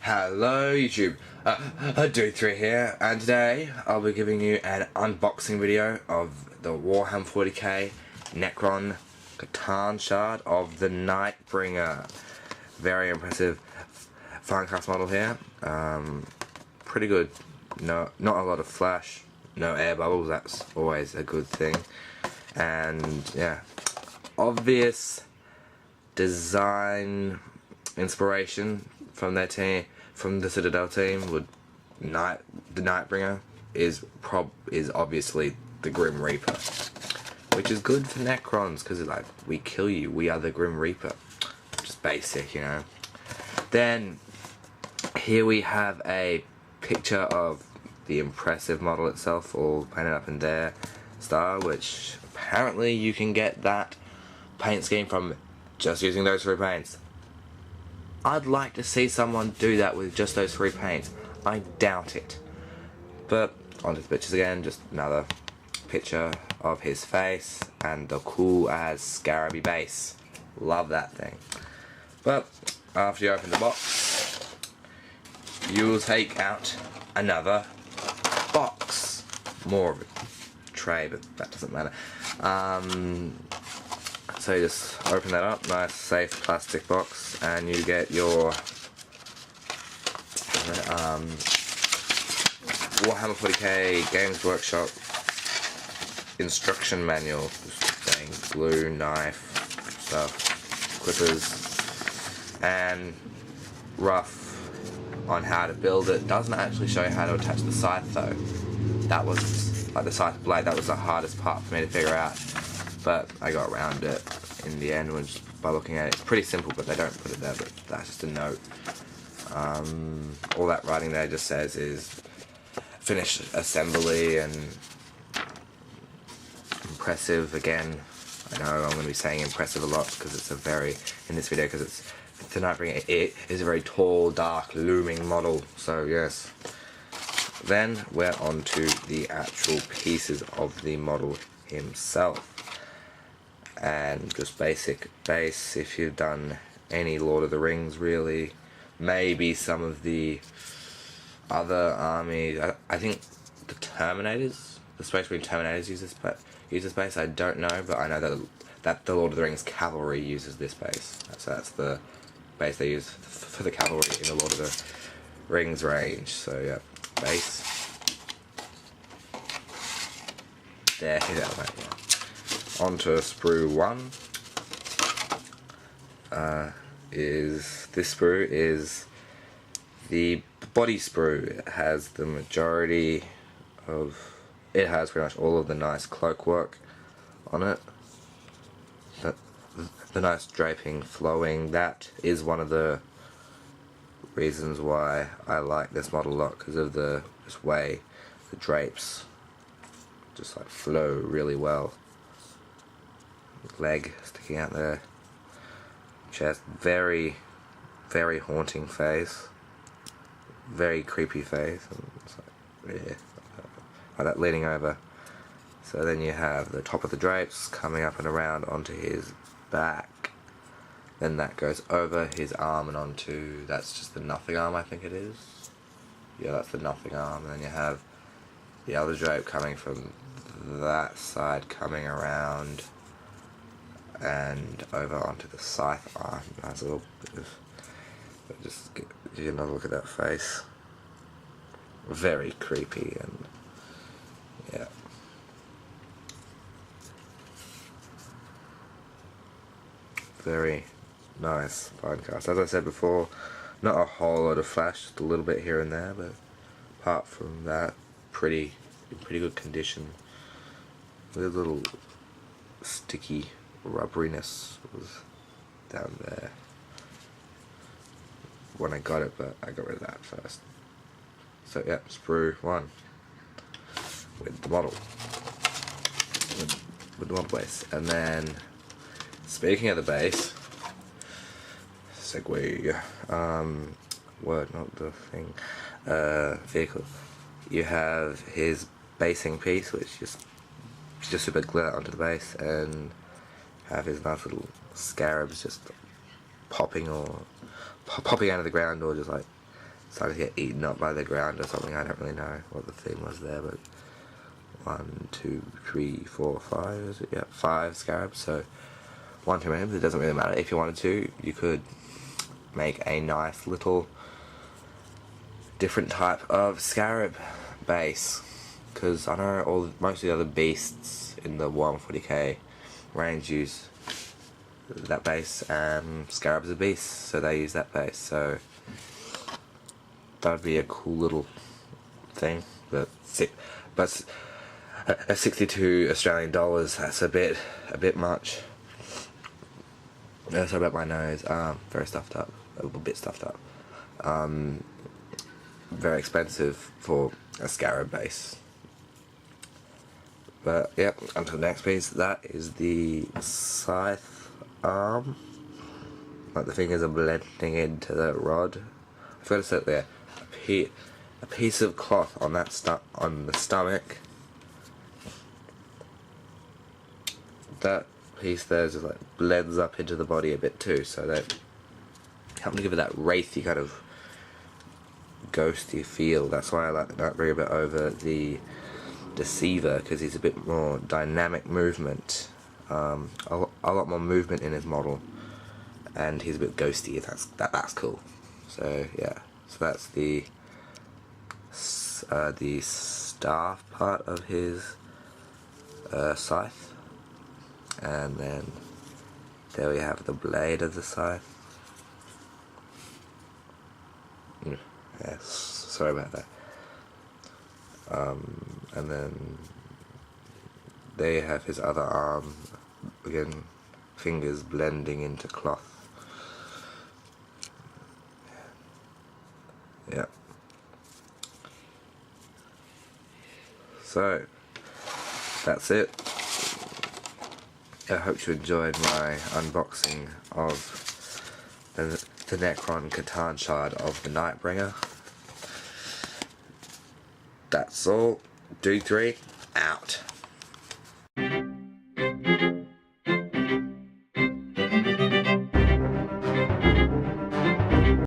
Hello YouTube, Dude3 here, and today I'll be giving you an unboxing video of the Warhammer 40k Necron C'tan shard of the Nightbringer. Very impressive Finecast model here. Pretty good. Not a lot of flash, no air bubbles, that's always a good thing. And yeah, obvious design inspiration from their team, from the Citadel team, would the Nightbringer is obviously the Grim Reaper, which is good for Necrons because it's like, we kill you, we are the Grim Reaper. Just basic, you know. Then here we have a picture of the impressive model itself, all painted up in their style, which apparently you can get that paint scheme from just using those three paints. I'd like to see someone do that with just those three paints. I doubt it. But onto the pictures again, just another picture of his face and the cool as scarabby base. Love that thing. But after you open the box, you will take out another box. More of a tray, but that doesn't matter. So you just open that up, nice safe plastic box, and you get your Warhammer 40k Games Workshop instruction manual, saying glue, knife, stuff, clippers, and rough on how to build it. Doesn't actually show you how to attach the scythe though. That was, like the scythe blade, that was the hardest part for me to figure out. But I got around it in the end just by looking at it. It's pretty simple, but they don't put it there, but that's just a note. All that writing there just says is finished assembly and impressive. Again, I know I'm going to be saying impressive a lot because it's a very, in this video, because it's the Nightbringer, it is a very tall, dark, looming model, so yes. Then we're on to the actual pieces of the model himself. And just basic base, if you've done any Lord of the Rings really, maybe some of the other armies. I think the Terminators, the Space Marine Terminators use this base, I don't know, but I know that the Lord of the Rings cavalry uses this base. So that's the base they use for the cavalry in the Lord of the Rings range. So yeah, base. There, yeah. Onto sprue 1. This sprue is the body sprue. It has the majority of, it has pretty much all of the nice cloak work on it. The nice draping, flowing, that is one of the reasons why I like this model a lot, because of the just way the drapes just like flow really well. Leg sticking out there, chest, very haunting face, very creepy face, and it's like, yeah, like that leaning over. So then you have the top of the drapes coming up and around onto his back, then that goes over his arm and onto, that's just the nothing arm, I think it is. Yeah, that's the nothing arm. And then you have the other drape coming from that side, coming around and over onto the scythe arm. Nice little bit of, but just get another look at that face. Very creepy, and yeah. Very nice Finecast. As I said before, not a whole lot of flash, just a little bit here and there, but apart from that, pretty good condition. With a little sticky rubberiness was down there when I got it, but I got rid of that first. So yeah, sprue 1 with the model, with the model base. And then speaking of the base, segue, word, not the thing, vehicle, you have his basing piece, which just super glue that onto the base, and have his nice little scarabs just popping out of the ground, or just like started to get eaten up by the ground or something. I don't really know what the theme was there, but 1, 2, 3, 4, 5, is it? Yeah, 5 scarabs, so 1 too many. It doesn't really matter. If you wanted to, you could make a nice little different type of scarab base, because I know most of the other beasts in the 140k range use that base, and Scarab's a beast, so they use that base, so that would be a cool little thing. But at 62 Australian dollars, that's a bit much. Sorry about my nose. Very stuffed up, a little bit stuffed up. Very expensive for a Scarab base. But yep, onto the next piece. That is the scythe arm. Like the fingers are blending into the rod. I forgot to set there. A piece of cloth on on the stomach. That piece there just like blends up into the body a bit too, so that helps to give it that wraithy kind of ghosty feel. That's why I like the Nightbringer a bit over the Deceiver, because he's a bit more dynamic movement, a lot more movement in his model, and he's a bit ghosty. That's cool. So yeah, so that's the staff part of his scythe, and then there we have the blade of the scythe. Yes, sorry about that. And then there you have his other arm, again, fingers blending into cloth. Yeah. So, that's it. I hope you enjoyed my unboxing of the Necron C'tan shard of the Nightbringer. That's all. Dude 3 out.